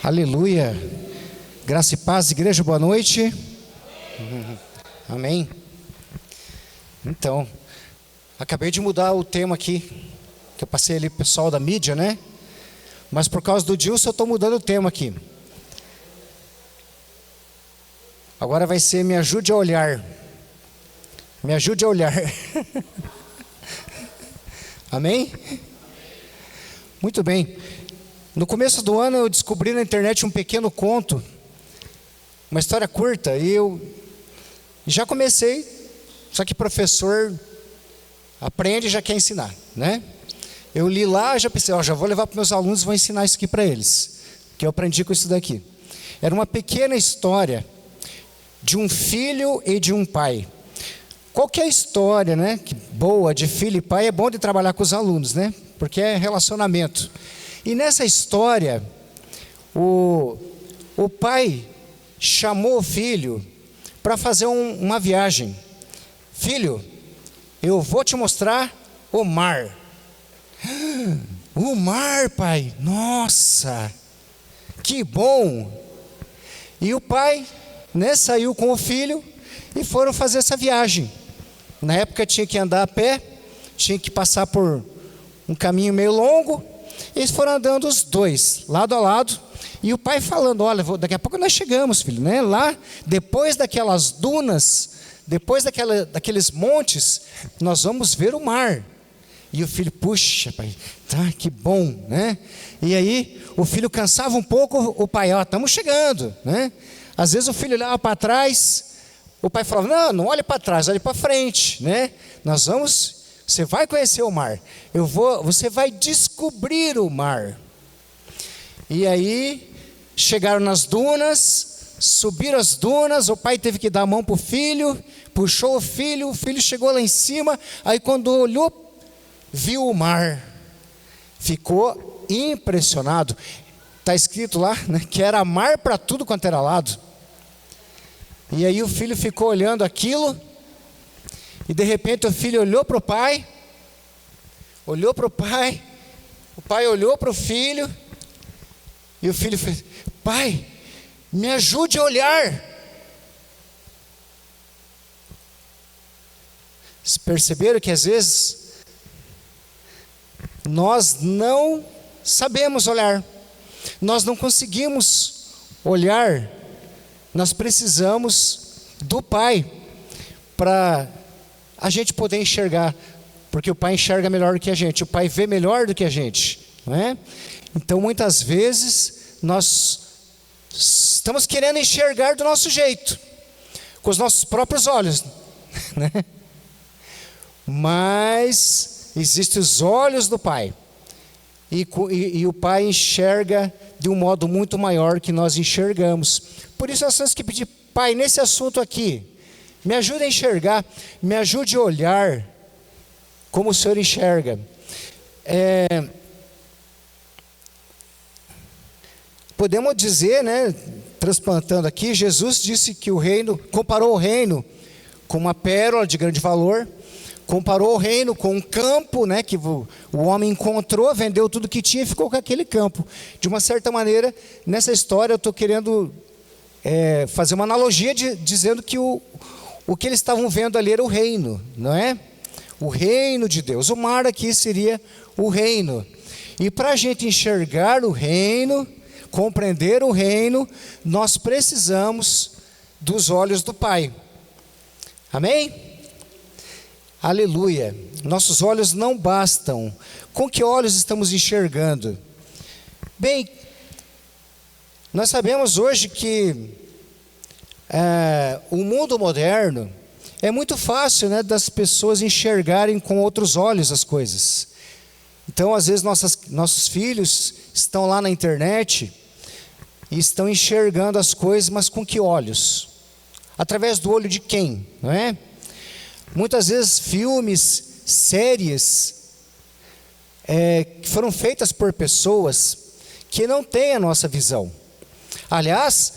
Aleluia. Graça e paz, igreja, boa noite. Amém. Então, acabei de mudar o tema aqui, que eu passei ali pro pessoal da mídia, né? Mas por causa do Dilson eu estou mudando o tema aqui. Agora vai ser Me Ajude a Olhar. Me ajude a olhar. Amém? Muito bem. No começo do ano eu descobri na internet um pequeno conto, uma história curta, e eu já comecei, só que professor aprende e já quer ensinar, né? Eu li lá, já pensei, já vou levar para meus alunos e vou ensinar isso aqui para eles, que eu aprendi com isso daqui. Era uma pequena história de um filho e de um pai. Qualquer história, né, que boa de filho e pai é bom de trabalhar com os alunos, né? Porque é relacionamento. E nessa história, o pai chamou o filho para fazer uma viagem. Filho, eu vou te mostrar o mar. O mar, pai, nossa, que bom. E o pai, né, saiu com o filho e foram fazer essa viagem. Na época tinha que andar a pé, tinha que passar por um caminho meio longo. Eles foram andando os dois, lado a lado, e o pai falando, olha, daqui a pouco nós chegamos, filho, né? Lá, depois daquelas dunas, depois daqueles montes, nós vamos ver o mar. E o filho, puxa, pai, tá, que bom, né? E aí, o filho cansava um pouco, o pai, estamos chegando, né? Às vezes o filho olhava para trás, o pai falava, não olhe para trás, olhe para frente, né? Nós vamos... Você vai conhecer o mar. Você vai descobrir o mar. E aí, chegaram nas dunas, subiram as dunas, o pai teve que dar a mão para o filho, puxou o filho chegou lá em cima, aí quando olhou, viu o mar. Ficou impressionado. Está escrito lá, né, que era mar para tudo quanto era lado. E aí o filho ficou olhando aquilo, e de repente o filho olhou para o pai, o pai olhou para o filho, e o filho fez, pai, me ajude a olhar. Vocês perceberam que às vezes nós não sabemos olhar, nós não conseguimos olhar, nós precisamos do pai para a gente poder enxergar, porque o pai enxerga melhor do que a gente, o pai vê melhor do que a gente, não é? Então muitas vezes nós estamos querendo enxergar do nosso jeito, com os nossos próprios olhos, né? Mas existem os olhos do pai, e o pai enxerga de um modo muito maior que nós enxergamos. Por isso nós temos que pedir, pai, nesse assunto aqui, me ajude a enxergar, me ajude a olhar como o Senhor enxerga. Podemos dizer, né, transplantando aqui, Jesus disse que comparou o reino com uma pérola de grande valor, comparou o reino com um campo, né, que o homem encontrou, vendeu tudo que tinha e ficou com aquele campo. De uma certa maneira, nessa história eu estou querendo fazer uma analogia dizendo que o que eles estavam vendo ali era o reino, não é? O reino de Deus. O mar aqui seria o reino. E para a gente enxergar o reino, compreender o reino, nós precisamos dos olhos do Pai. Amém? Aleluia. Nossos olhos não bastam. Com que olhos estamos enxergando? Bem, nós sabemos hoje que o mundo moderno é muito fácil, né, das pessoas enxergarem com outros olhos as coisas. Então, às vezes, nossos filhos estão lá na internet e estão enxergando as coisas, mas com que olhos? Através do olho de quem? Não é? Muitas vezes, filmes, séries, que foram feitas por pessoas que não têm a nossa visão. Aliás,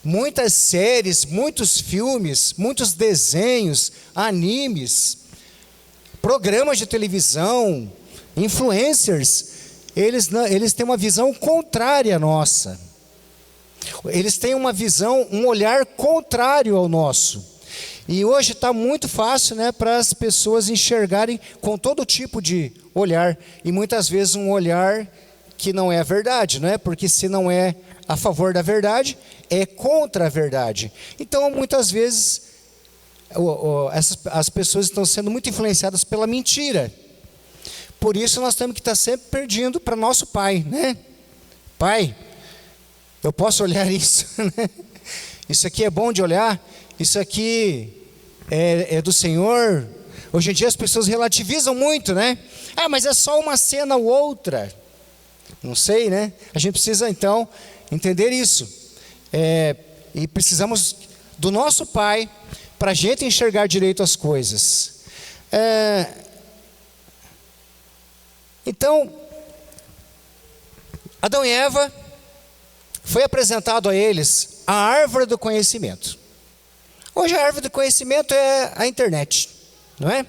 muitas séries, muitos filmes, muitos desenhos, animes, programas de televisão, influencers, eles têm uma visão contrária à nossa. Eles têm uma visão, um olhar contrário ao nosso. E hoje está muito fácil, né, para as pessoas enxergarem com todo tipo de olhar. E muitas vezes um olhar que não é a verdade, não é? Porque se não é a favor da verdade, é contra a verdade. Então, muitas vezes, as pessoas estão sendo muito influenciadas pela mentira. Por isso, nós temos que estar sempre pedindo para nosso Pai, né? Pai, eu posso olhar isso, né? Isso aqui é bom de olhar? Isso aqui é do Senhor? Hoje em dia as pessoas relativizam muito, né? Ah, mas é só uma cena ou outra. Não sei, né? A gente precisa, então, entender isso. E precisamos do nosso Pai para a gente enxergar direito as coisas. Então, Adão e Eva, foi apresentado a eles a árvore do conhecimento. Hoje a árvore do conhecimento é a internet, não é?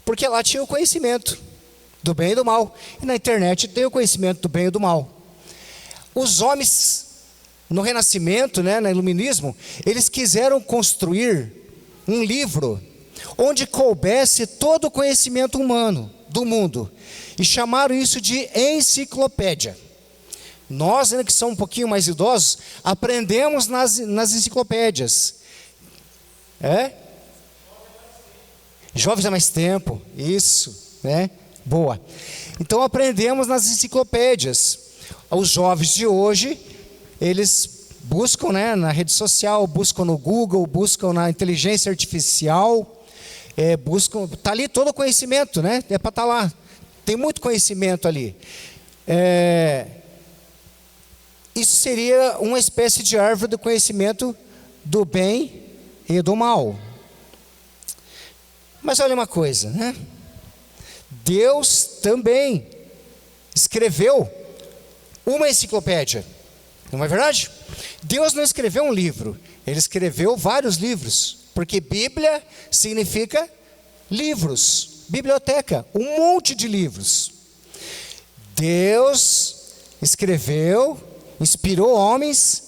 Porque lá tinha o conhecimento do bem e do mal. E na internet tem o conhecimento do bem e do mal. Os homens, no Renascimento, né, no Iluminismo, eles quiseram construir um livro onde coubesse todo o conhecimento humano do mundo. E chamaram isso de enciclopédia. Nós, ainda que somos um pouquinho mais idosos, aprendemos nas enciclopédias. Jovens há mais tempo, isso, né? Boa. Então aprendemos nas enciclopédias. Os jovens de hoje, eles buscam, né, na rede social, buscam no Google, buscam na inteligência artificial, buscam, está ali todo o conhecimento, né? É para estar lá. Tem muito conhecimento ali. Isso seria uma espécie de árvore do conhecimento do bem e do mal. Mas olha uma coisa, né? Deus também escreveu uma enciclopédia, não é verdade? Deus não escreveu um livro, Ele escreveu vários livros, porque Bíblia significa livros, biblioteca, um monte de livros. Deus escreveu, inspirou homens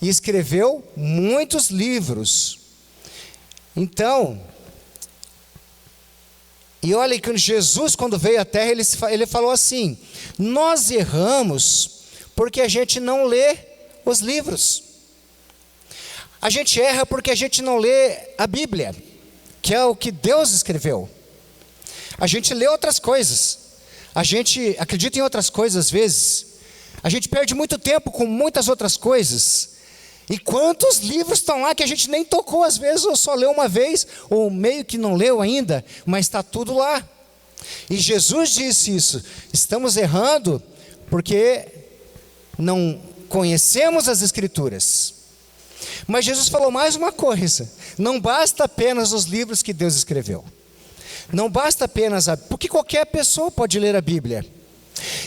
e escreveu muitos livros. Então, e olha que Jesus, quando veio à Terra, ele falou assim: nós erramos porque a gente não lê os livros. A gente erra porque a gente não lê a Bíblia, que é o que Deus escreveu. A gente lê outras coisas, a gente acredita em outras coisas às vezes, a gente perde muito tempo com muitas outras coisas. E quantos livros estão lá que a gente nem tocou às vezes, ou só leu uma vez, ou meio que não leu ainda, mas está tudo lá. E Jesus disse isso: estamos errando porque não conhecemos as Escrituras. Mas Jesus falou mais uma coisa: não basta apenas os livros que Deus escreveu. Não basta apenas porque qualquer pessoa pode ler a Bíblia.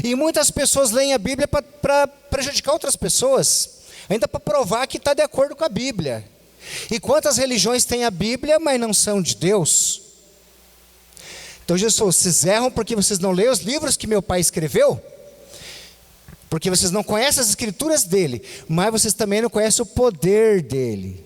E muitas pessoas leem a Bíblia para prejudicar outras pessoas, ainda para provar que está de acordo com a Bíblia. E quantas religiões têm a Bíblia, mas não são de Deus? Então Jesus falou: vocês erram porque vocês não leem os livros que meu Pai escreveu, porque vocês não conhecem as Escrituras dele, mas vocês também não conhecem o poder dele.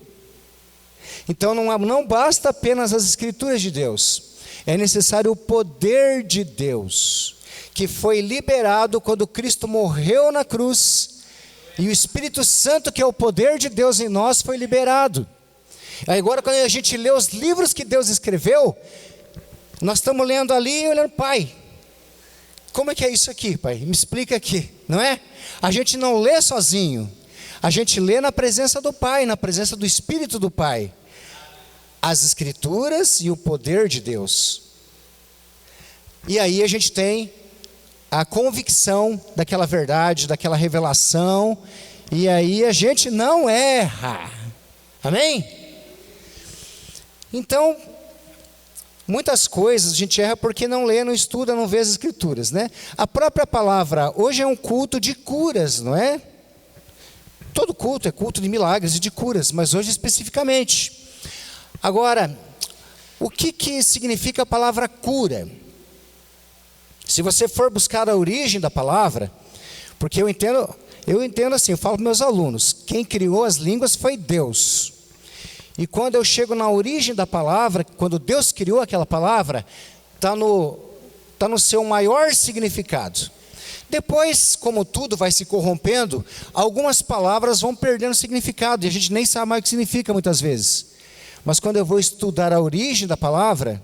Então não basta apenas as Escrituras de Deus, é necessário o poder de Deus, que foi liberado quando Cristo morreu na cruz, e o Espírito Santo, que é o poder de Deus em nós, foi liberado. Agora, quando a gente lê os livros que Deus escreveu, nós estamos lendo ali e olhando: Pai, como é que é isso aqui, Pai? Me explica aqui, não é? A gente não lê sozinho, a gente lê na presença do Pai, na presença do Espírito do Pai, as Escrituras e o poder de Deus. E aí a gente tem a convicção daquela verdade, daquela revelação, e aí a gente não erra. Amém? Então, muitas coisas a gente erra porque não lê, não estuda, não vê as Escrituras, né? A própria palavra, hoje é um culto de curas, não é? Todo culto é culto de milagres e de curas, mas hoje especificamente. Agora, o que significa a palavra cura? Se você for buscar a origem da palavra, porque eu entendo, Eu entendo assim, eu falo para meus alunos, quem criou as línguas foi Deus. E quando eu chego na origem da palavra, quando Deus criou aquela palavra, está no seu maior significado. Depois, como tudo vai se corrompendo, algumas palavras vão perdendo significado, e a gente nem sabe mais o que significa muitas vezes. Mas quando eu vou estudar a origem da palavra,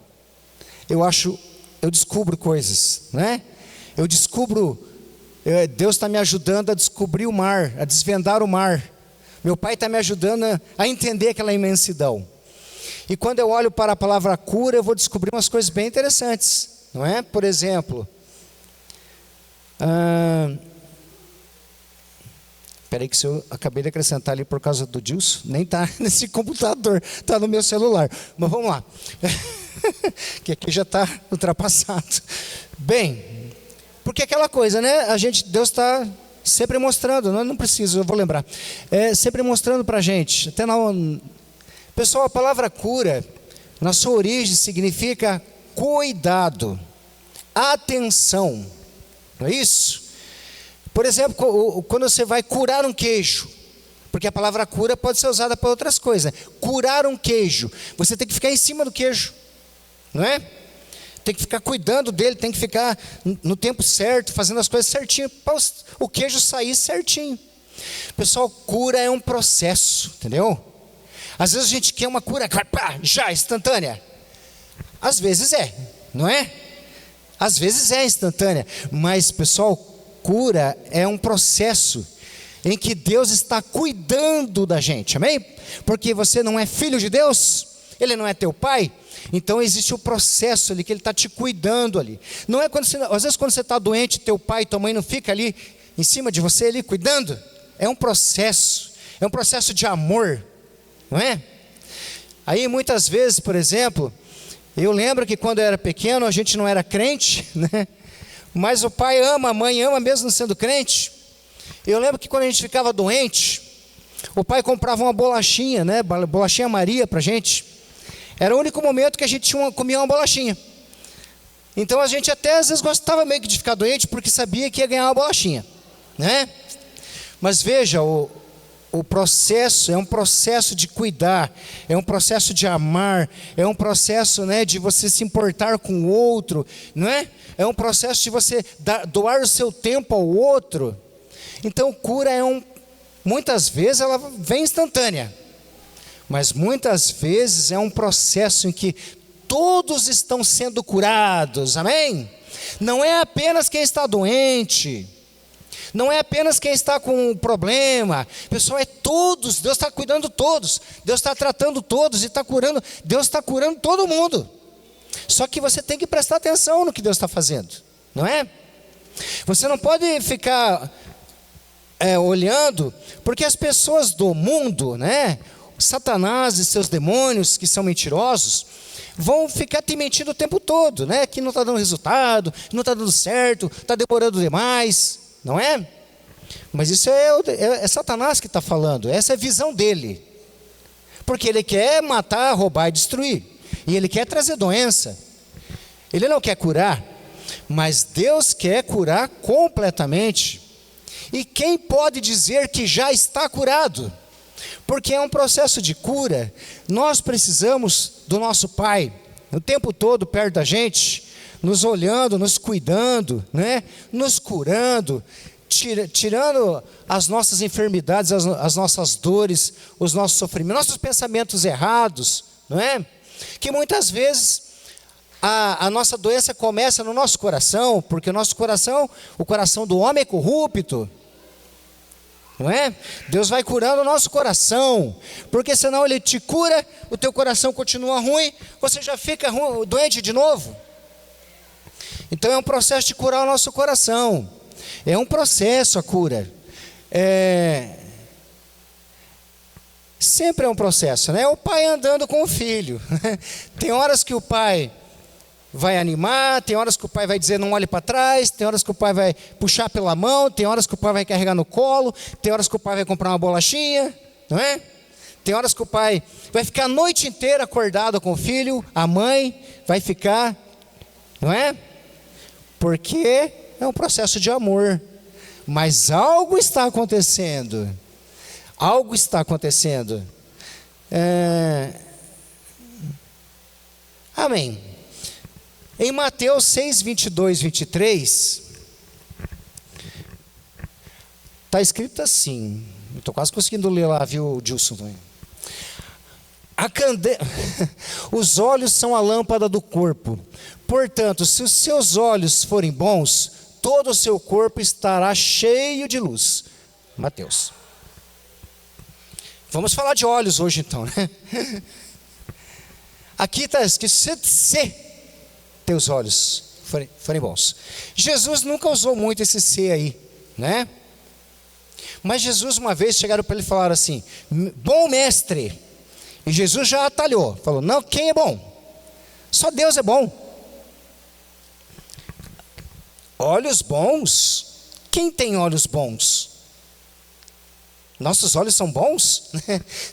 eu descubro coisas, né? Deus está me ajudando a descobrir o mar, a desvendar o mar. Meu pai está me ajudando a entender aquela imensidão. E quando eu olho para a palavra cura, eu vou descobrir umas coisas bem interessantes, não é? Por exemplo, espera aí que eu acabei de acrescentar ali por causa do Dilson, nem está nesse computador, está no meu celular. Mas vamos lá, que aqui já está ultrapassado. Bem, porque aquela coisa, né? Deus está sempre mostrando, não preciso, eu vou lembrar. Sempre mostrando para a gente. Pessoal, a palavra cura, na sua origem, significa cuidado, atenção. Não é isso? Por exemplo, quando você vai curar um queijo, porque a palavra cura pode ser usada para outras coisas. Curar um queijo, você tem que ficar em cima do queijo, não é? Tem que ficar cuidando dele, tem que ficar no tempo certo, fazendo as coisas certinho, para o queijo sair certinho. Pessoal, cura é um processo, entendeu? Às vezes a gente quer uma cura, já, instantânea. Às vezes não é? Às vezes é instantânea. Mas, pessoal, cura é um processo em que Deus está cuidando da gente, amém? Porque você não é filho de Deus, Ele não é teu pai. Então existe o processo ali, que Ele está te cuidando ali. Não é às vezes quando você está doente, teu pai e tua mãe não fica ali em cima de você ali cuidando. É um processo de amor, não é? Aí muitas vezes, por exemplo, eu lembro que quando eu era pequeno, a gente não era crente, né? Mas o pai ama, a mãe ama mesmo não sendo crente. Eu lembro que quando a gente ficava doente, o pai comprava uma bolachinha, né? Bolachinha Maria pra gente. Era o único momento que a gente comia uma bolachinha. Então a gente até às vezes gostava meio que de ficar doente, porque sabia que ia ganhar uma bolachinha, né? Mas veja, o processo é um processo de cuidar, é um processo de amar, é um processo, né, de você se importar com o outro, não é? É um processo de você doar o seu tempo ao outro. Então cura muitas vezes ela vem instantânea. Mas muitas vezes é um processo em que todos estão sendo curados, amém? Não é apenas quem está doente, não é apenas quem está com um problema, pessoal, é todos, Deus está cuidando de todos, Deus está tratando todos e está curando, Deus está curando todo mundo. Só que você tem que prestar atenção no que Deus está fazendo, não é? Você não pode ficar olhando, porque as pessoas do mundo, né? Satanás e seus demônios, que são mentirosos, vão ficar te mentindo o tempo todo, né? Que não está dando resultado, não está dando certo, está demorando demais, não é? Mas isso é Satanás que está falando, essa é a visão dele. Porque ele quer matar, roubar e destruir. E ele quer trazer doença. Ele não quer curar, mas Deus quer curar completamente. E quem pode dizer que já está curado? Porque é um processo de cura. Nós precisamos do nosso Pai o tempo todo perto da gente, nos olhando, nos cuidando, né? Nos curando, tirando as nossas enfermidades, as nossas dores, os nossos sofrimentos, nossos pensamentos errados, não é? Que muitas vezes a nossa doença começa no nosso coração, porque o coração do homem é corrupto, não é? Deus vai curando o nosso coração, porque senão Ele te cura, o teu coração continua ruim, você já fica doente de novo. Então é um processo de curar o nosso coração, é um processo a cura, sempre é um processo, né? O pai andando com o filho, tem horas que o pai vai animar, tem horas que o pai vai dizer não olhe para trás, tem horas que o pai vai puxar pela mão, tem horas que o pai vai carregar no colo, tem horas que o pai vai comprar uma bolachinha, não é? Tem horas que o pai vai ficar a noite inteira acordado com o filho, a mãe vai ficar, não é? Porque é um processo de amor. mas algo está acontecendo. Algo está acontecendo. Amém. Em Mateus 6, 22, 23, está escrito assim. Estou quase conseguindo ler lá, viu, Dilson? Os olhos são a lâmpada do corpo. Portanto, se os seus olhos forem bons, todo o seu corpo estará cheio de luz. Mateus. Vamos falar de olhos hoje então, né? Aqui está escrito, se teus olhos forem bons. Jesus nunca usou muito esse se aí, né? Mas Jesus uma vez chegaram para ele e falaram assim, bom mestre. E Jesus já atalhou, falou, não, quem é bom? Só Deus é bom. Olhos bons? Quem tem olhos bons? Nossos olhos são bons?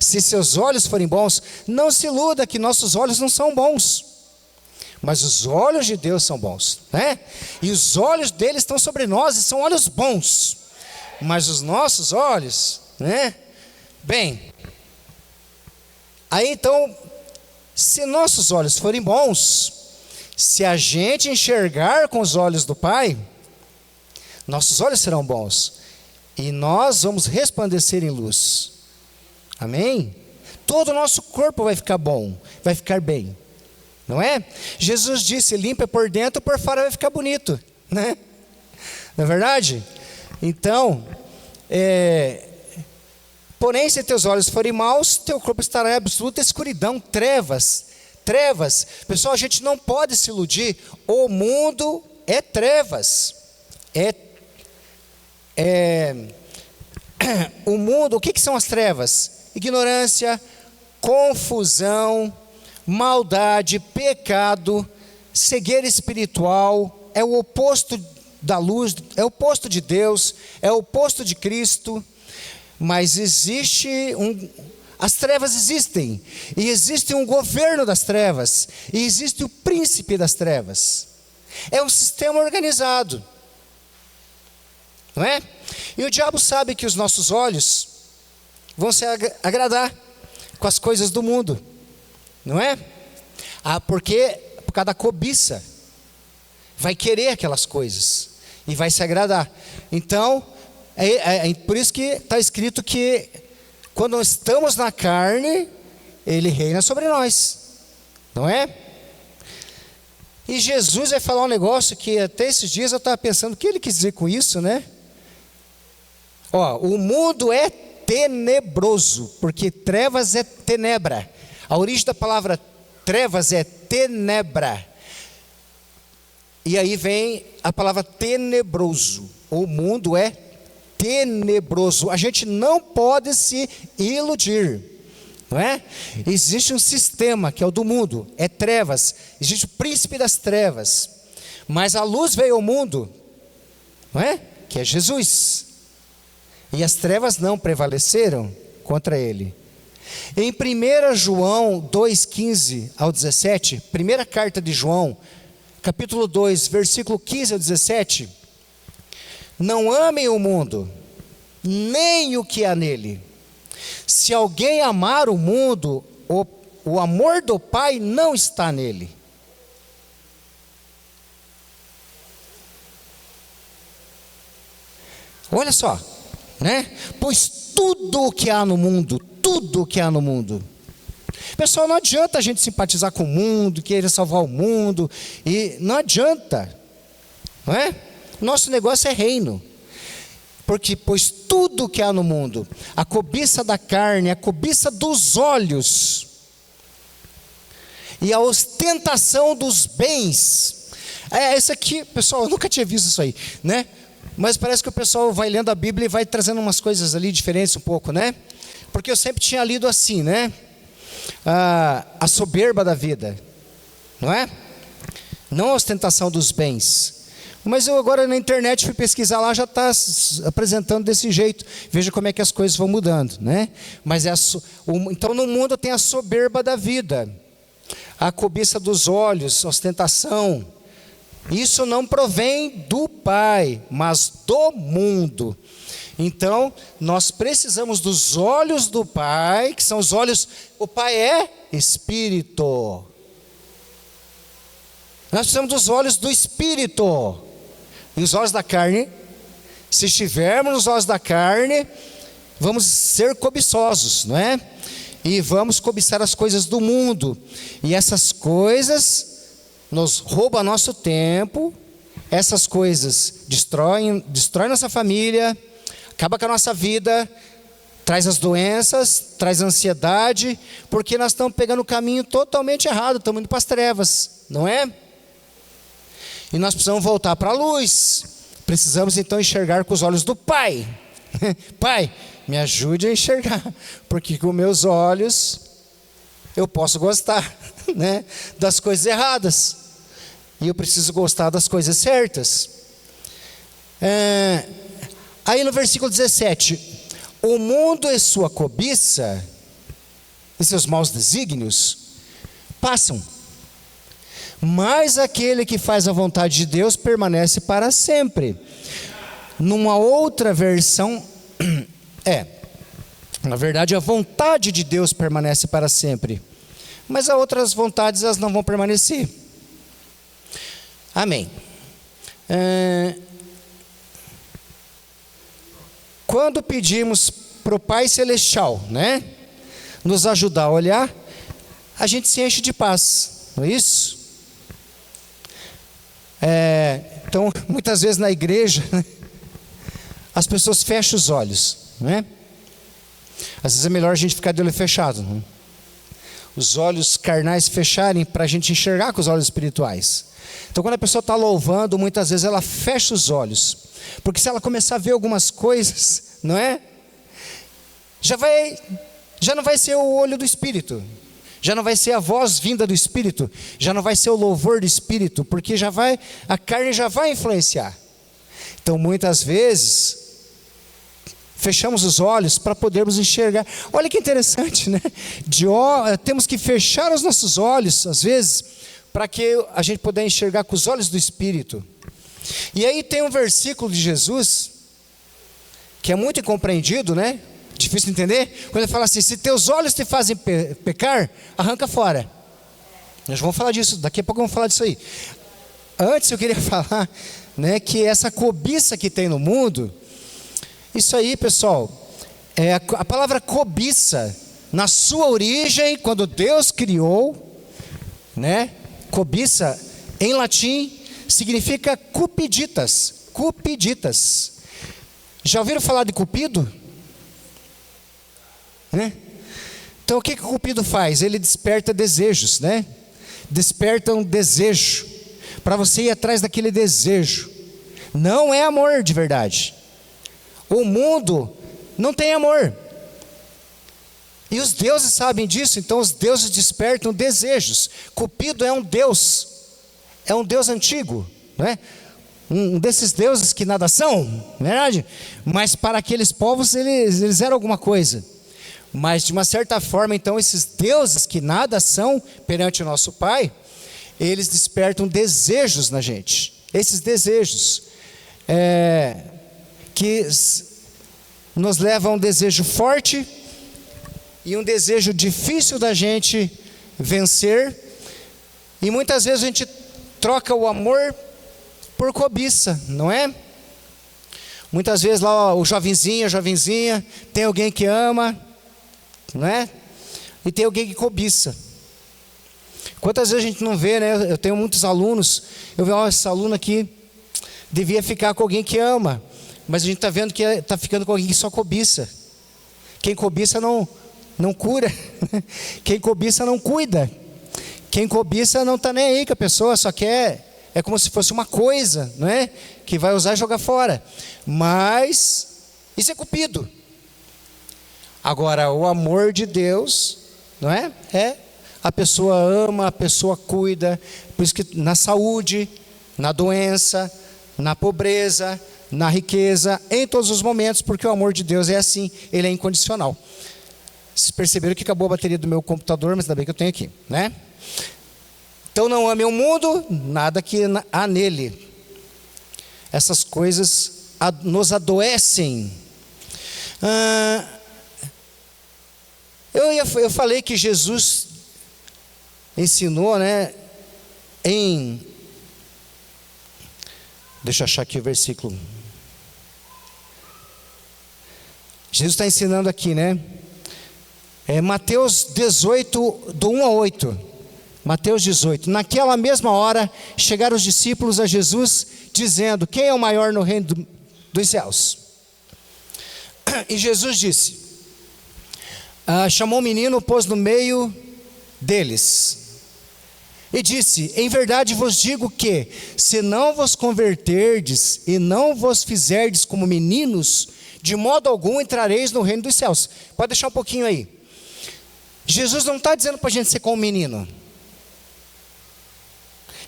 Se seus olhos forem bons, não se iluda que nossos olhos não são bons. Mas os olhos de Deus são bons, né? E os olhos dele estão sobre nós e são olhos bons. Mas os nossos olhos, né? Bem, aí então, se nossos olhos forem bons, se a gente enxergar com os olhos do Pai, nossos olhos serão bons. E nós vamos resplandecer em luz. Amém? Todo o nosso corpo vai ficar bom, vai ficar bem. Não é? Jesus disse, limpa por dentro, por fora vai ficar bonito, né? Não é verdade? Então, porém, se teus olhos forem maus, teu corpo estará em absoluta escuridão, trevas. Pessoal, a gente não pode se iludir, o mundo é trevas. O mundo, o que são as trevas? Ignorância, confusão, maldade, pecado, cegueira espiritual, é o oposto da luz, é o oposto de Deus, é o oposto de Cristo. Mas as trevas existem, e existe um governo das trevas, e existe o príncipe das trevas. É um sistema organizado, não é? E o diabo sabe que os nossos olhos vão se agradar com as coisas do mundo, não é? Por causa da cobiça, vai querer aquelas coisas, e vai se agradar. Então, por isso que está escrito que quando estamos na carne, ele reina sobre nós, não é? E Jesus vai falar um negócio que até esses dias eu estava pensando, o que ele quis dizer com isso, né? O mundo é tenebroso, porque trevas é tenebra. A origem da palavra trevas é tenebra. E aí vem a palavra tenebroso. O mundo é tenebroso. A gente não pode se iludir, não é? Existe um sistema que é o do mundo, é trevas. Existe o príncipe das trevas. Mas a luz veio ao mundo, não é? Que é Jesus. E as trevas não prevaleceram contra ele. Em 1 João 2,15 ao 17, primeira carta de João, capítulo 2, versículo 15 ao 17, não amem o mundo, nem o que há nele. Se alguém amar o mundo, o amor do Pai não está nele. Olha só, né? Pois tudo o que há no mundo, pessoal, não adianta a gente simpatizar com o mundo, querer salvar o mundo, e não adianta, não é? Nosso negócio é reino, porque pois tudo o que há no mundo, a cobiça da carne, a cobiça dos olhos, e a ostentação dos bens, isso aqui, pessoal, eu nunca tinha visto isso aí, né? Mas parece que o pessoal vai lendo a Bíblia e vai trazendo umas coisas ali diferentes um pouco, né? Porque eu sempre tinha lido assim, né? A soberba da vida, não é? Não a ostentação dos bens. Mas eu agora na internet fui pesquisar lá, já está apresentando desse jeito. Veja como é que as coisas vão mudando, né? Mas então no mundo tem a soberba da vida, a cobiça dos olhos, a ostentação, Isso não provém do Pai, mas do mundo. Então, nós precisamos dos olhos do Pai, que são os olhos, o Pai é Espírito. Nós precisamos dos olhos do Espírito. E os olhos da carne, se estivermos nos olhos da carne, vamos ser cobiçosos, não é? E vamos cobiçar as coisas do mundo. E essas coisas nos roubam nosso tempo, essas coisas destroem nossa família, acaba com a nossa vida, traz as doenças, traz a ansiedade, porque nós estamos pegando o caminho totalmente errado, estamos indo para as trevas, não é? E nós precisamos voltar para a luz, precisamos então enxergar com os olhos do Pai. Pai, me ajude a enxergar, porque com meus olhos eu posso gostar, né, das coisas erradas, e eu preciso gostar das coisas certas. Aí no versículo 17, o mundo e sua cobiça, e seus maus desígnios, passam, mas aquele que faz a vontade de Deus permanece para sempre. Numa outra versão, na verdade a vontade de Deus permanece para sempre, mas as outras vontades elas não vão permanecer. Amém. Quando pedimos para o Pai Celestial, né, nos ajudar a olhar, a gente se enche de paz, não é isso? Então, muitas vezes na igreja, as pessoas fecham os olhos, não é? Às vezes é melhor a gente ficar de olho fechado, não é? Os olhos carnais fecharem para a gente enxergar com os olhos espirituais. Então, quando a pessoa está louvando, muitas vezes ela fecha os olhos, porque se ela começar a ver algumas coisas, não é? Já não vai ser o olho do Espírito, já não vai ser a voz vinda do Espírito, já não vai ser o louvor do Espírito, porque a carne já vai influenciar. Então, muitas vezes fechamos os olhos para podermos enxergar. Olha que interessante, né? Temos que fechar os nossos olhos, às vezes, para que a gente possa enxergar com os olhos do Espírito. E aí tem um versículo de Jesus, que é muito incompreendido, né? Difícil de entender, quando ele fala assim: se teus olhos te fazem pecar, arranca fora. Nós vamos falar disso, daqui a pouco vamos falar disso aí. Antes eu queria falar, né, que essa cobiça que tem no mundo, isso aí, pessoal, a palavra cobiça, na sua origem, quando Deus criou, né, cobiça, em latim, significa cupiditas. Cupiditas. Já ouviram falar de cupido? Né? Então o que o cupido faz? Ele desperta desejos, né? Desperta um desejo, para você ir atrás daquele desejo. Não é amor de verdade. O mundo não tem amor. E os deuses sabem disso, então os deuses despertam desejos. Cupido é um deus antigo, não é? Um desses deuses que nada são, não é verdade? Mas para aqueles povos eles eram alguma coisa. Mas de uma certa forma, então, esses deuses que nada são perante o nosso Pai, eles despertam desejos na gente. Esses desejos que nos levam a um desejo forte e um desejo difícil da gente vencer. E muitas vezes a gente troca o amor por cobiça, não é? Muitas vezes lá o jovenzinho, a jovenzinha, tem alguém que ama, não é? E tem alguém que cobiça. Quantas vezes a gente não vê, né? Eu tenho muitos alunos, eu vejo, esse aluno aqui devia ficar com alguém que ama, mas a gente está vendo que está ficando com alguém que só cobiça. Quem cobiça não cura, quem cobiça não cuida, quem cobiça não está nem aí com a pessoa, só quer, é como se fosse uma coisa, não é? Que vai usar e jogar fora. Mas isso é cupido. Agora, o amor de Deus, não é? A pessoa ama, a pessoa cuida. Por isso que na saúde, na doença, na pobreza, na riqueza, em todos os momentos, porque o amor de Deus é assim, ele é incondicional. Vocês perceberam que acabou a bateria do meu computador, mas ainda bem que eu tenho aqui, né? Então não ame o mundo, nada que há nele. Essas coisas nos adoecem. Eu falei que Jesus ensinou, né, deixa eu achar aqui o versículo. Jesus está ensinando aqui, né? Mateus 18, do 1 a 8. Mateus 18. Naquela mesma hora, chegaram os discípulos a Jesus, dizendo: quem é o maior no reino dos céus? E Jesus disse, chamou o menino, pôs no meio deles, e disse: em verdade vos digo que, se não vos converterdes e não vos fizerdes como meninos, de modo algum entrareis no reino dos céus. Pode deixar um pouquinho aí. Jesus não está dizendo para a gente ser como um menino.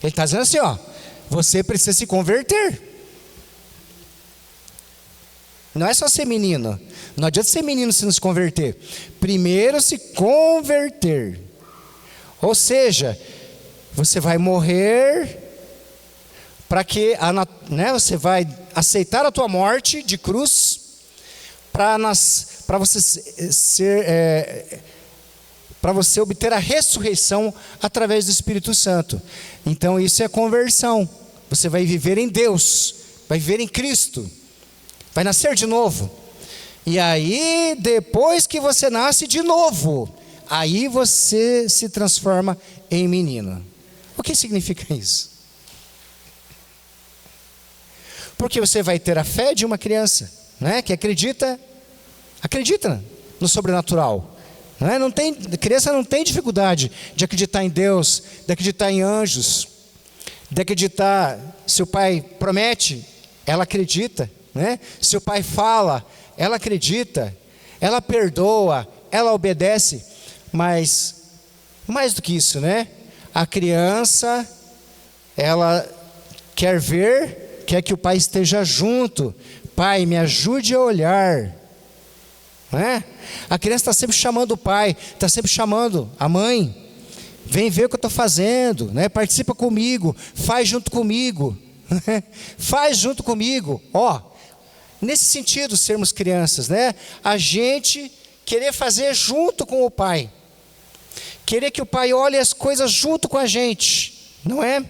Ele está dizendo assim, você precisa se converter. Não é só ser menino. Não adianta ser menino se não se converter. Primeiro se converter. Ou seja, você vai morrer para que, você vai aceitar a tua morte de cruz para você para você obter a ressurreição através do Espírito Santo. Então isso é conversão. Você vai viver em Deus, vai viver em Cristo, vai nascer de novo. E aí, depois que você nasce de novo, aí você se transforma em menino. O que significa isso? Porque você vai ter a fé de uma criança, né, que acredita no sobrenatural. Criança não tem dificuldade de acreditar em Deus, de acreditar em anjos, de acreditar. Se o pai promete, ela acredita, né? Se o pai fala, ela acredita, ela perdoa, ela obedece. Mas mais do que isso, né? A criança, ela quer que o pai esteja junto. Pai, me ajude a olhar. Não é? A criança está sempre chamando o pai, está sempre chamando a mãe. Vem ver o que eu estou fazendo, né? Participa comigo, faz junto comigo. Faz junto comigo. Nesse sentido, sermos crianças, né? A gente querer fazer junto com o pai. Querer que o pai olhe as coisas junto com a gente, não é?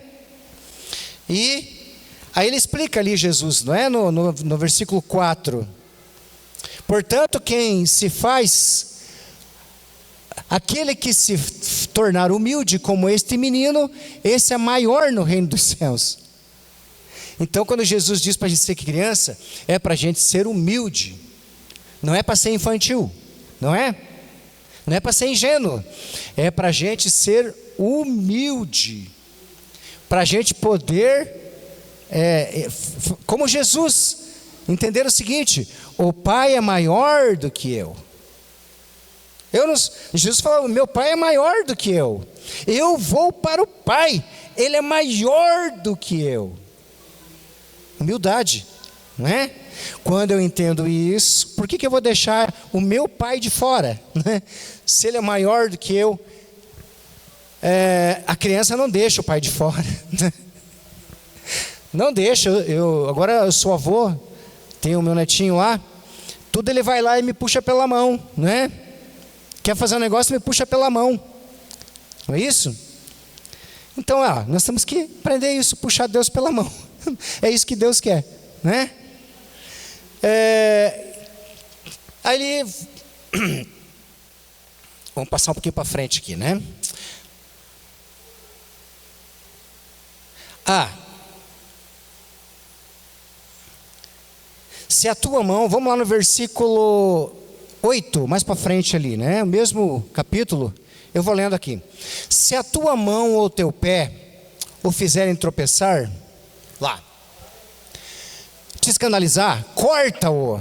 E aí ele explica ali, Jesus, não é? No versículo 4. Portanto, aquele que se tornar humilde como este menino, esse é maior no reino dos céus. Então, quando Jesus diz para a gente ser criança, é para a gente ser humilde, não é para ser infantil, não é? Não é para ser ingênuo, é para a gente ser humilde, para a gente poder, como Jesus, entender o seguinte: o Pai é maior do que eu. Jesus falou: meu Pai é maior do que eu vou para o Pai, Ele é maior do que eu. Humildade, não é? Quando eu entendo isso, por que eu vou deixar o meu pai de fora, né? Se ele é maior do que eu, a criança não deixa o pai de fora, né? Não deixa. Agora eu sou avô, tenho o meu netinho lá, tudo ele vai lá e me puxa pela mão, né? Quer fazer um negócio, me puxa pela mão, não é isso? Então, nós temos que aprender isso, puxar Deus pela mão. É isso que Deus quer, né? Aí vamos passar um pouquinho para frente aqui, né? Se a tua mão, vamos lá no versículo 8, mais para frente ali, né? O mesmo capítulo, eu vou lendo aqui. Se a tua mão ou teu pé o fizerem tropeçar, lá, te escandalizar, corta-o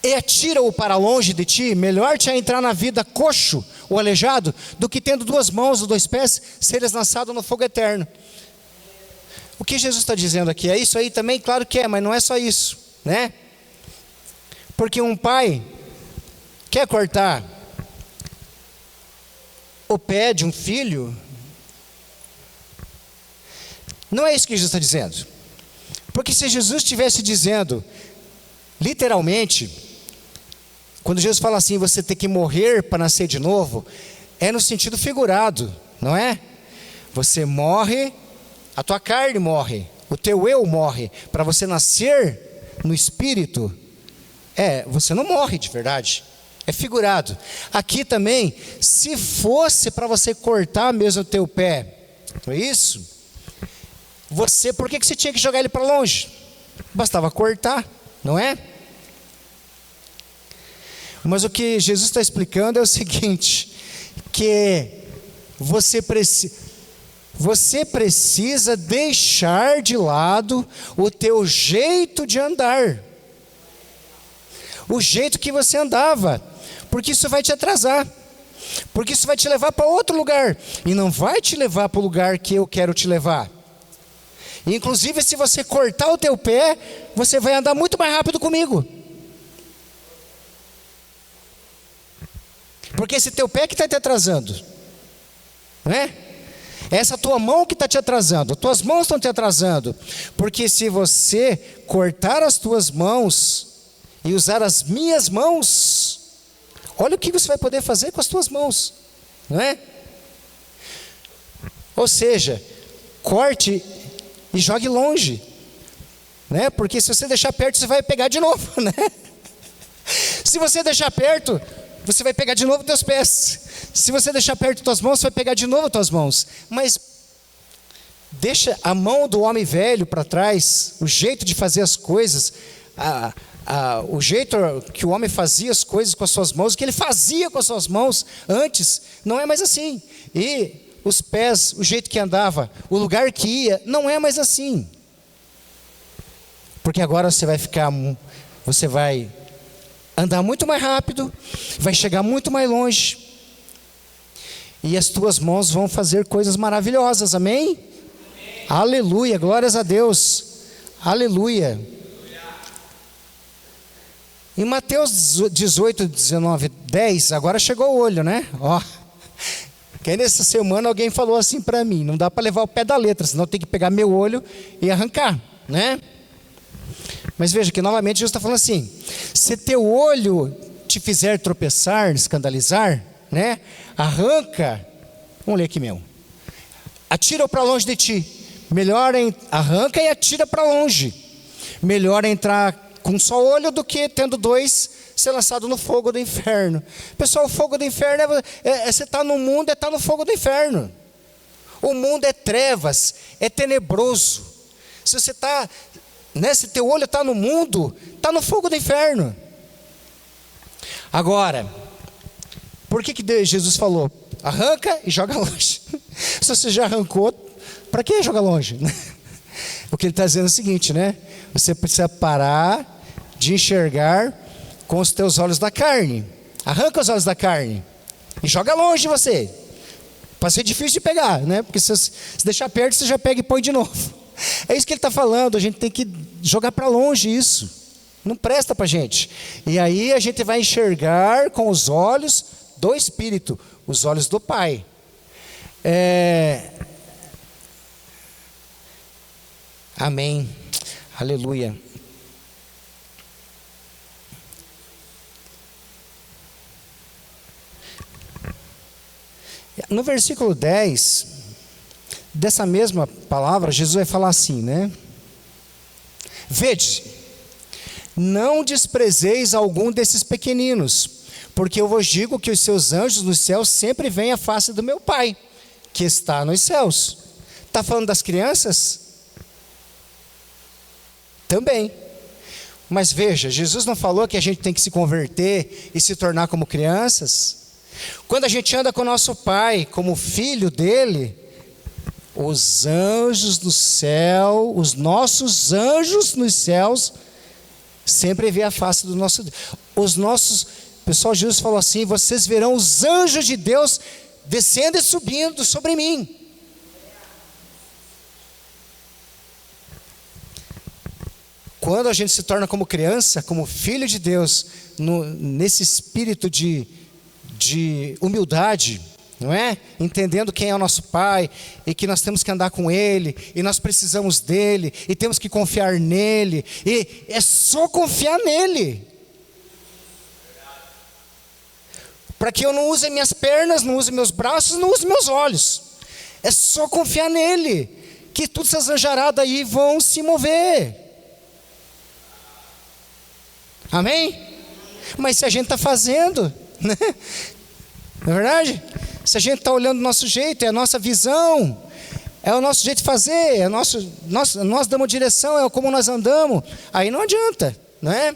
e atira-o para longe de ti. Melhor te é entrar na vida coxo ou aleijado, do que tendo 2 mãos ou 2 pés, seres lançado no fogo eterno. O que Jesus está dizendo aqui? É isso aí também? Claro que é, mas não é só isso, né? Porque um pai quer cortar o pé de um filho, Não é isso que Jesus está dizendo. Porque se Jesus estivesse dizendo, literalmente, quando Jesus fala assim, você tem que morrer para nascer de novo, é no sentido figurado, não é? Você morre, a tua carne morre, o teu eu morre, para você nascer no espírito, você não morre de verdade, é figurado. Aqui também, se fosse para você cortar mesmo o teu pé, não é isso? Por que você tinha que jogar ele para longe? Bastava cortar, não é? Mas o que Jesus está explicando é o seguinte, que você precisa deixar de lado o teu jeito de andar, o jeito que você andava, porque isso vai te atrasar, porque isso vai te levar para outro lugar, e não vai te levar para o lugar que eu quero te levar. Inclusive, se você cortar o teu pé, você vai andar muito mais rápido comigo. Porque esse teu pé que está te atrasando, não é? Essa tua mão que está te atrasando, as tuas mãos estão te atrasando. Porque se você cortar as tuas mãos e usar as minhas mãos, olha o que você vai poder fazer com as tuas mãos, não é? Ou seja, corte e jogue longe, né? Porque se você deixar perto, você vai pegar de novo, né? Se você deixar perto, você vai pegar de novo teus pés. Se você deixar perto tuas mãos, você vai pegar de novo tuas mãos. Mas deixa a mão do homem velho para trás, o jeito de fazer as coisas, o jeito que o homem fazia as coisas com as suas mãos, o que ele fazia com as suas mãos antes, não é mais assim. E os pés, o jeito que andava, o lugar que ia, não é mais assim. Porque agora você vai andar muito mais rápido, vai chegar muito mais longe, e as tuas mãos vão fazer coisas maravilhosas, amém? Amém. Aleluia, glórias a Deus, aleluia. Em Mateus 18, 19, 10, agora chegou o olho, né? Que aí nessa semana alguém falou assim para mim, não dá para levar o pé da letra, senão tem que pegar meu olho e arrancar, né? Mas veja que novamente Jesus está falando assim, se teu olho te fizer tropeçar, escandalizar, né? Arranca, vamos ler aqui mesmo, atira-o para longe de ti, arranca e atira para longe, melhor entrar com um só olho do que tendo dois, ser lançado no fogo do inferno. Pessoal, o fogo do inferno você está no mundo, está no fogo do inferno. O mundo é trevas, é tenebroso. Se você está, se teu olho está no mundo, está no fogo do inferno. Agora, por que Jesus falou? Arranca e joga longe. Se você já arrancou, para que jogar longe? O que ele está dizendo é o seguinte, né? Você precisa parar de enxergar com os teus olhos da carne. Arranca os olhos da carne e joga longe de você, para ser difícil de pegar, né? Porque se deixar perto, você já pega e põe de novo. É isso que ele está falando, a gente tem que jogar para longe isso, não presta para a gente. E aí a gente vai enxergar com os olhos do Espírito, os olhos do Pai. Amém, aleluia. No versículo 10, dessa mesma palavra, Jesus vai falar assim, né? Vede, não desprezeis algum desses pequeninos, porque eu vos digo que os seus anjos nos céus sempre veem a face do meu Pai, que está nos céus. Está falando das crianças? Também. Mas veja, Jesus não falou que a gente tem que se converter e se tornar como crianças? Quando a gente anda com o nosso Pai, como filho dele, os anjos do céu, os nossos anjos nos céus, sempre vê a face do nosso Deus. Pessoal, Jesus falou assim, vocês verão os anjos de Deus descendo e subindo sobre mim. Quando a gente se torna como criança, como filho de Deus, nesse espírito de humildade, não é? Entendendo quem é o nosso Pai e que nós temos que andar com Ele e nós precisamos dEle e temos que confiar nele e é só confiar nele. Para que eu não use minhas pernas, não use meus braços, não use meus olhos. É só confiar nele, que todas essas anjaradas aí vão se mover. Amém? Mas se a gente está fazendo, né? Não é verdade? Se a gente está olhando do nosso jeito, é a nossa visão, é o nosso jeito de fazer, é nós damos direção, é como nós andamos, aí não adianta, não é?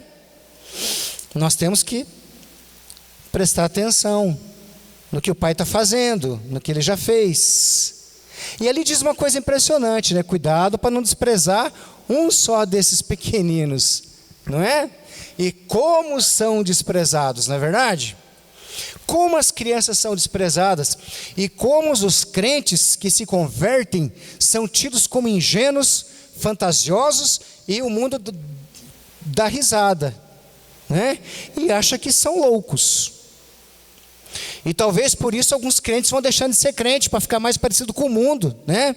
Nós temos que prestar atenção no que o Pai está fazendo, no que Ele já fez. E ali diz uma coisa impressionante, né? Cuidado para não desprezar um só desses pequeninos, não é? E como são desprezados, não é verdade? Como as crianças são desprezadas e como os crentes que se convertem são tidos como ingênuos, fantasiosos e o mundo dá risada, né? E acha que são loucos. E talvez por isso alguns crentes vão deixando de ser crente para ficar mais parecido com o mundo, né?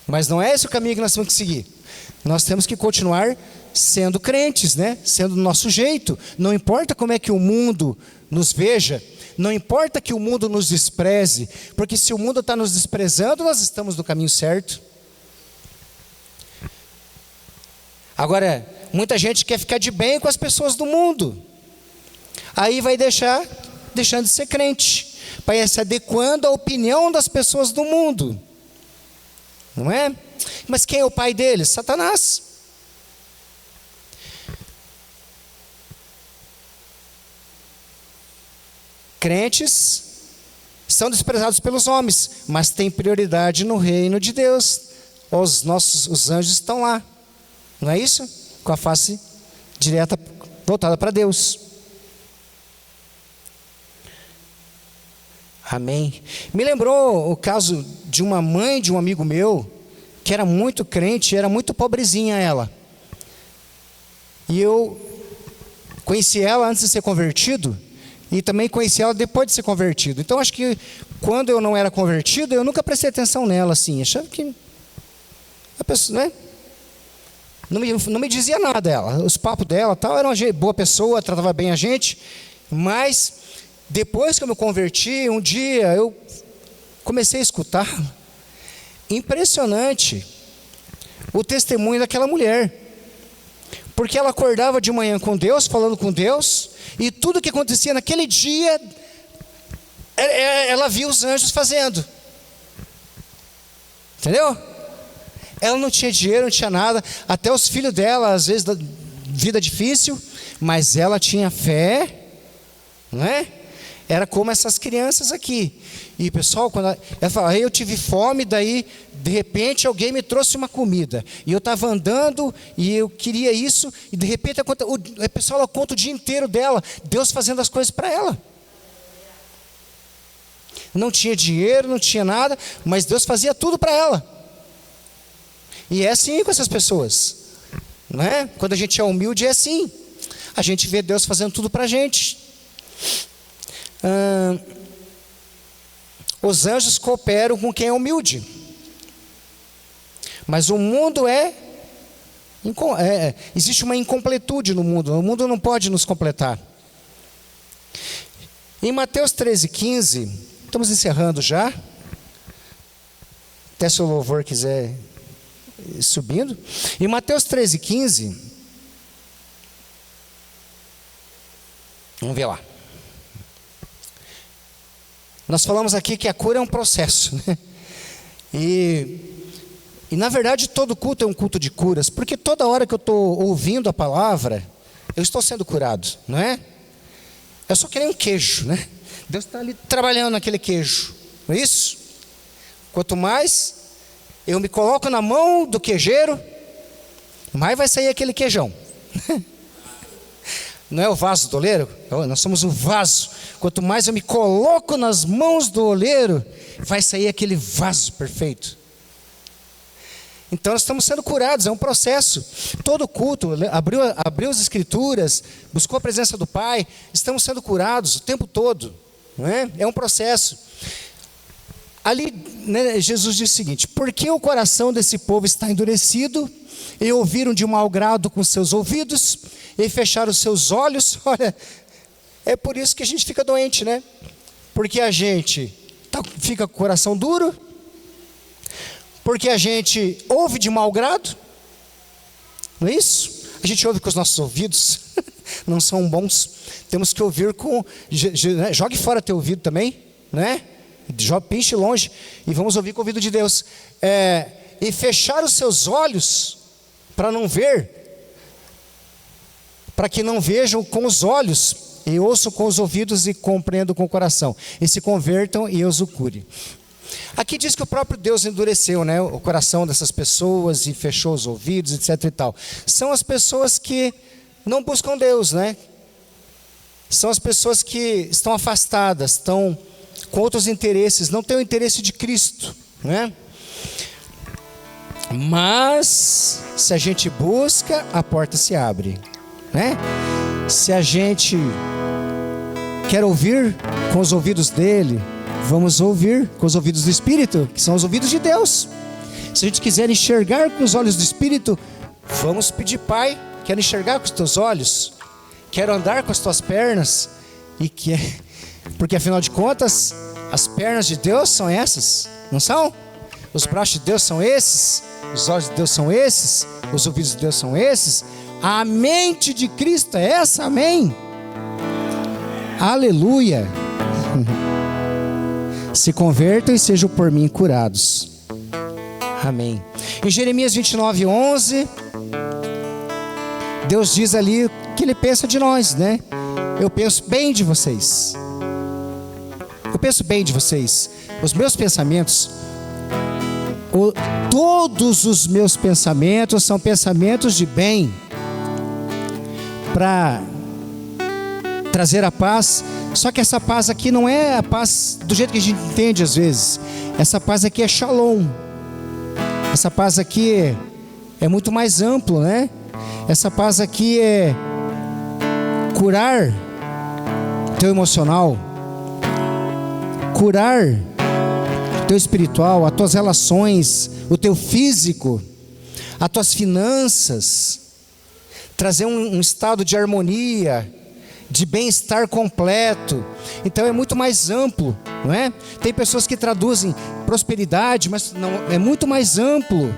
Mas não é esse o caminho que nós temos que seguir. Nós temos que continuar sendo crentes, né? Sendo do nosso jeito. Não importa como é que o mundo nos veja, não importa que o mundo nos despreze, porque se o mundo está nos desprezando, nós estamos no caminho certo. Agora, muita gente quer ficar de bem com as pessoas do mundo, aí vai deixando de ser crente, para ir se adequando à opinião das pessoas do mundo, não é? Mas quem é o pai deles? Satanás. Crentes são desprezados pelos homens, mas têm prioridade no reino de Deus. Os anjos estão lá, não é isso? Com a face direta voltada para Deus. Amém. Me lembrou o caso de uma mãe de um amigo meu, que era muito crente, era muito pobrezinha ela. E eu conheci ela antes de ser convertido, e também conheci ela depois de ser convertido. Então acho que quando eu não era convertido, eu nunca prestei atenção nela assim. Achava que a pessoa, né? Não me dizia nada dela. Os papos dela tal, era uma boa pessoa, tratava bem a gente. Mas depois que eu me converti, um dia eu comecei a escutar. Impressionante o testemunho daquela mulher. Porque ela acordava de manhã com Deus, falando com Deus, e tudo que acontecia naquele dia, ela via os anjos fazendo. Entendeu? Ela não tinha dinheiro, não tinha nada, até os filhos dela, às vezes, vida difícil, mas ela tinha fé, não é? Era como essas crianças aqui. E pessoal, quando ela fala, eu tive fome, daí de repente alguém me trouxe uma comida. E eu estava andando e eu queria isso, e de repente o pessoal ela conta o dia inteiro dela, Deus fazendo as coisas para ela. Não tinha dinheiro, não tinha nada, mas Deus fazia tudo para ela. E é assim com essas pessoas, não é? Quando a gente é humilde é assim. A gente vê Deus fazendo tudo para a gente. Os anjos cooperam com quem é humilde, mas o mundo existe uma incompletude no mundo. O mundo não pode nos completar. Em Mateus 13,15, estamos encerrando já, até se o louvor quiser ir subindo. Em Mateus 13,15, vamos ver lá. Nós falamos aqui que a cura é um processo, né? E na verdade todo culto é um culto de curas, porque toda hora que eu estou ouvindo a palavra, eu estou sendo curado, não é? Eu só queria um queijo, né? Deus está ali trabalhando naquele queijo, não é isso? Quanto mais eu me coloco na mão do queijeiro, mais vai sair aquele queijão. Não é o vaso do oleiro? Nós somos um vaso. Quanto mais eu me coloco nas mãos do oleiro, vai sair aquele vaso perfeito. Então nós estamos sendo curados, é um processo. Todo culto, abriu as escrituras, buscou a presença do Pai, estamos sendo curados o tempo todo. não é? É um processo. Ali, né, Jesus disse o seguinte: por que o coração desse povo está endurecido? E ouviram de mau grado com seus ouvidos, e fecharam os seus olhos. Olha, é por isso que a gente fica doente, né? Porque a gente fica com o coração duro, porque a gente ouve de mau grado, não é isso? A gente ouve com os nossos ouvidos, não são bons. Temos que ouvir com... Jogue fora teu ouvido também, né? Pinche longe, e vamos ouvir com o ouvido de Deus. E fechar os seus olhos para não ver, para que não vejam com os olhos, e ouçam com os ouvidos e compreendam com o coração, e se convertam e eu os cure. Aqui diz que o próprio Deus endureceu, né, o coração dessas pessoas e fechou os ouvidos, etc e tal. São as pessoas que não buscam Deus, né? São as pessoas que estão afastadas, estão com outros interesses, não têm o interesse de Cristo, né? Mas se a gente busca, a porta se abre, né? Se a gente quer ouvir com os ouvidos dele, vamos ouvir com os ouvidos do Espírito, que são os ouvidos de Deus. Se a gente quiser enxergar com os olhos do Espírito, vamos pedir: Pai, quero enxergar com os teus olhos, quero andar com as tuas pernas, porque afinal de contas, as pernas de Deus são essas, não são? Os braços de Deus são esses, os olhos de Deus são esses, os ouvidos de Deus são esses, a mente de Cristo é essa, amém? Aleluia! Se convertam e sejam por mim curados, amém. Em Jeremias 29:11, Deus diz ali que Ele pensa de nós, né? Eu penso bem de vocês. Eu penso bem de vocês. Os meus pensamentos, todos os meus pensamentos são pensamentos de bem, para trazer a paz. Só que essa paz aqui não é a paz do jeito que a gente entende às vezes. Essa paz aqui é shalom. Essa paz aqui é muito mais amplo, né? Essa paz aqui é curar teu emocional, curar teu espiritual, as tuas relações, o teu físico, as tuas finanças, trazer um estado de harmonia, de bem-estar completo. Então é muito mais amplo, não é? Tem pessoas que traduzem prosperidade, mas não, é muito mais amplo.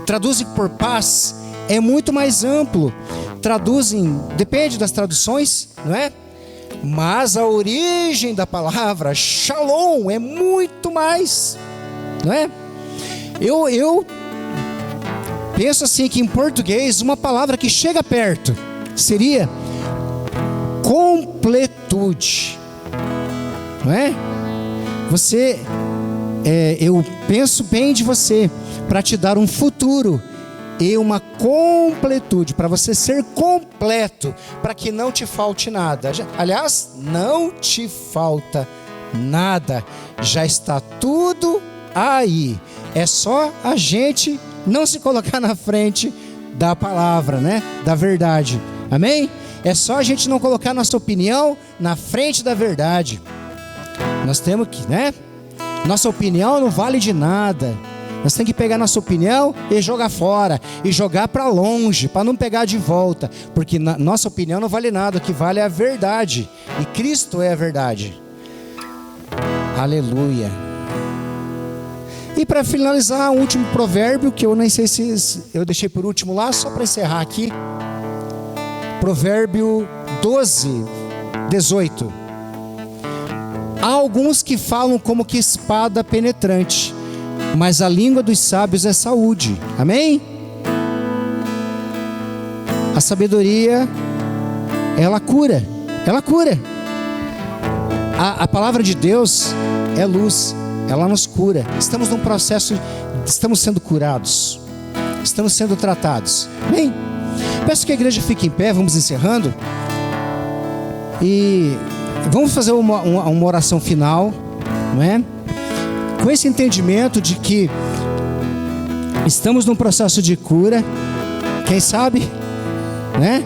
Traduzem por paz, é muito mais amplo. Traduzem, depende das traduções, não é? Mas a origem da palavra shalom é muito mais, não é? Eu penso assim que em português uma palavra que chega perto seria completude, não é? Eu penso bem de você para te dar um futuro e uma completude, para você ser completo, para que não te falte nada. Aliás, não te falta nada, já está tudo aí. É só a gente não se colocar na frente da palavra, né? Da verdade, amém? É só a gente não colocar nossa opinião na frente da verdade. Nós temos que, né? Nossa opinião não vale de nada. Nós temos que pegar nossa opinião e jogar fora, e jogar para longe, para não pegar de volta, porque nossa opinião não vale nada. O que vale é a verdade, e Cristo é a verdade. Aleluia. E para finalizar, um último provérbio, que eu nem sei se eu deixei por último lá, só para encerrar aqui. Provérbio 12:18. Há alguns que falam como que espada penetrante, mas a língua dos sábios é saúde. Amém? A sabedoria, ela cura. Ela cura. A palavra de Deus é luz. Ela nos cura. Estamos num processo, estamos sendo curados. Estamos sendo tratados. Amém? Peço que a igreja fique em pé, vamos encerrando. E vamos fazer uma oração final, não é? Com esse entendimento de que estamos num processo de cura. Quem sabe, né?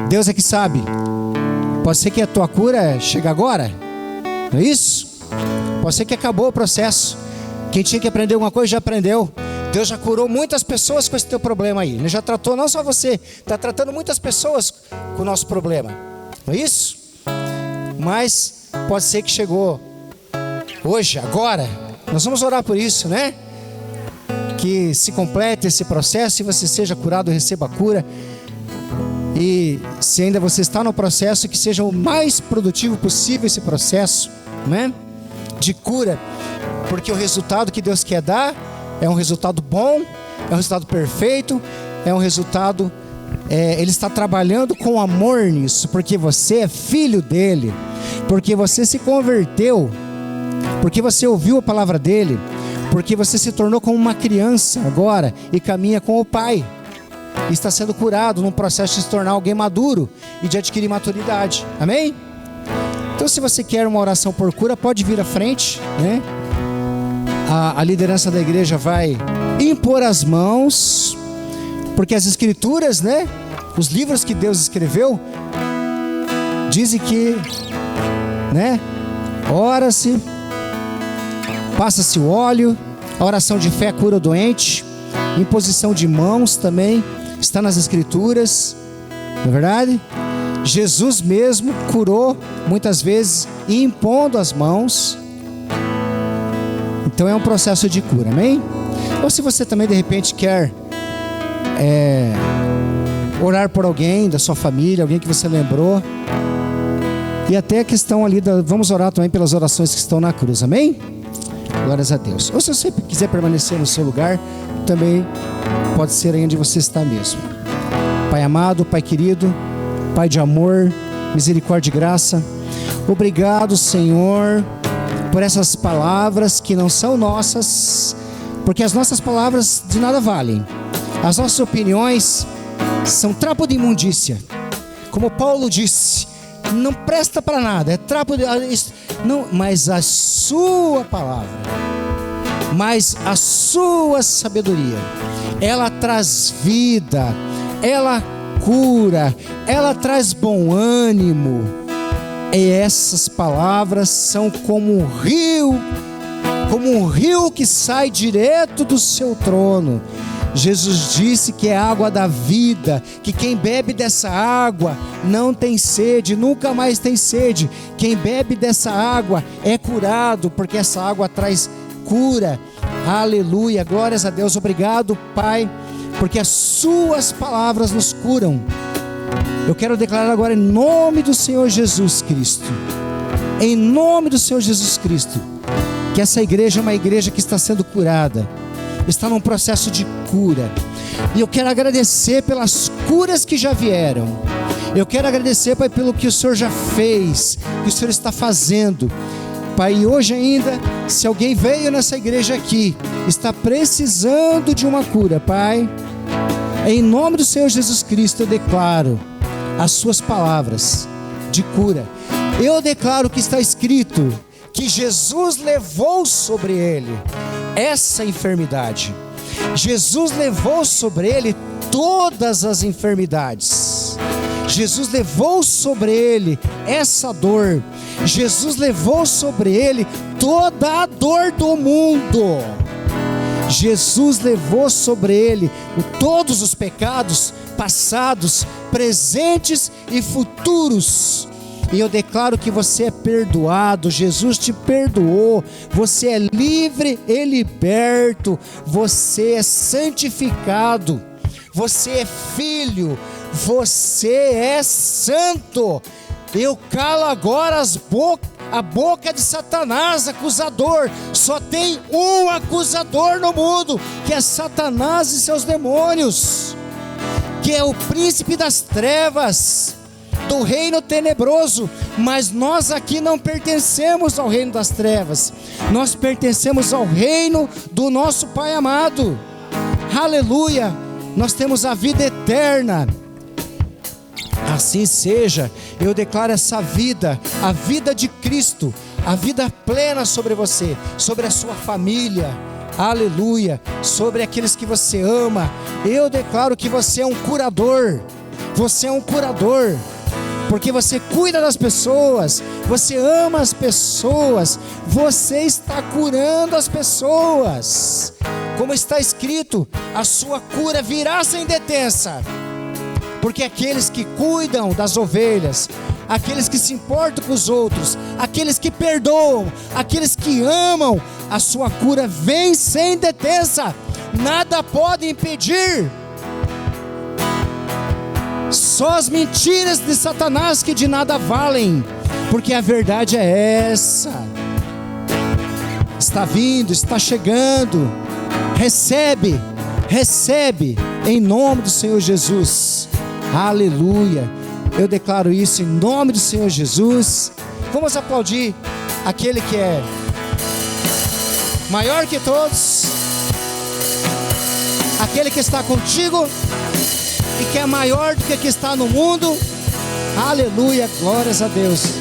Deus é que sabe. Pode ser que a tua cura chegue agora, Não é isso? Pode ser que acabou o processo. Quem tinha que aprender alguma coisa já aprendeu. Deus já curou muitas pessoas com esse teu problema aí. Ele já tratou não só você, está tratando muitas pessoas com o nosso problema. Não é isso? Mas pode ser que chegou hoje, agora. Nós vamos orar por isso, né? Que se complete esse processo e você seja curado, receba a cura. E se ainda você está no processo, que seja o mais produtivo possível esse processo, né? De cura. Porque o resultado que Deus quer dar é um resultado bom, é um resultado perfeito, é um resultado... Ele está trabalhando com amor nisso, porque você é filho dele, porque você se converteu, porque você ouviu a palavra dele, porque você se tornou como uma criança agora e caminha com o Pai, e está sendo curado num processo de se tornar alguém maduro e de adquirir maturidade. Amém? Então, se você quer uma oração por cura, pode vir à frente, né? A liderança da igreja vai impor as mãos, porque as escrituras, né? Os livros que Deus escreveu dizem que, né? Ora-se, passa-se o óleo, a oração de fé cura o doente, imposição de mãos também está nas escrituras, não é verdade? Jesus mesmo curou muitas vezes impondo as mãos. Então é um processo de cura, amém? Ou se você também de repente quer orar por alguém da sua família, alguém que você lembrou, e até a questão ali, vamos orar também pelas orações que estão na cruz, amém? Glórias a Deus. Ou se você quiser permanecer no seu lugar, também pode ser aí onde você está mesmo. Pai amado, Pai querido, Pai de amor, misericórdia e graça, obrigado, Senhor, por essas palavras que não são nossas, porque as nossas palavras de nada valem. As nossas opiniões são trapo de imundícia. Como Paulo disse, não presta para nada, é trapo de... Não, mas a sua palavra, mas a sua sabedoria, ela traz vida, ela cura, ela traz bom ânimo. E essas palavras são como um rio que sai direto do seu trono. Jesus disse que é água da vida, que quem bebe dessa água não tem sede, nunca mais tem sede. Quem bebe dessa água é curado, porque essa água traz cura. Aleluia, glórias a Deus. Obrigado, Pai, porque as suas palavras nos curam. Eu quero declarar agora em nome do Senhor Jesus Cristo, em nome do Senhor Jesus Cristo, que essa igreja é uma igreja que está sendo curada, está num processo de cura. E eu quero agradecer pelas curas que já vieram. Eu quero agradecer, Pai, pelo que o Senhor já fez, que o Senhor está fazendo. Pai, e hoje ainda, se alguém veio nessa igreja aqui, está precisando de uma cura, Pai, em nome do Senhor Jesus Cristo, eu declaro as suas palavras de cura. Eu declaro que está escrito que Jesus levou sobre ele essa enfermidade. Jesus levou sobre ele todas as enfermidades. Jesus levou sobre ele essa dor. Jesus levou sobre ele toda a dor do mundo. Jesus levou sobre ele todos os pecados passados, presentes e futuros. E eu declaro que você é perdoado. Jesus te perdoou. Você é livre e liberto. Você é santificado. Você é filho. Você é santo. Eu calo agora a boca de Satanás, acusador. Só tem um acusador no mundo, que é Satanás e seus demônios, que é o príncipe das trevas, do reino tenebroso. Mas nós aqui não pertencemos ao reino das trevas, nós pertencemos ao reino do nosso Pai amado. Aleluia, nós temos a vida eterna. Assim seja. Eu declaro essa vida, a vida de Cristo, a vida plena sobre você, sobre a sua família, aleluia, sobre aqueles que você ama. Eu declaro que você é um curador, você é um curador. porque você cuida das pessoas, você ama as pessoas, você está curando as pessoas. Como está escrito, a sua cura virá sem detença, porque aqueles que cuidam das ovelhas, aqueles que se importam com os outros, aqueles que perdoam, aqueles que amam, a sua cura vem sem detença, nada pode impedir. Só as mentiras de Satanás que de nada valem, porque a verdade é essa. Está vindo, está chegando. Recebe, recebe em nome do Senhor Jesus. Aleluia. Eu declaro isso em nome do Senhor Jesus. Vamos aplaudir aquele que é maior que todos, aquele que está contigo e que é maior do que está no mundo. Aleluia, glórias a Deus.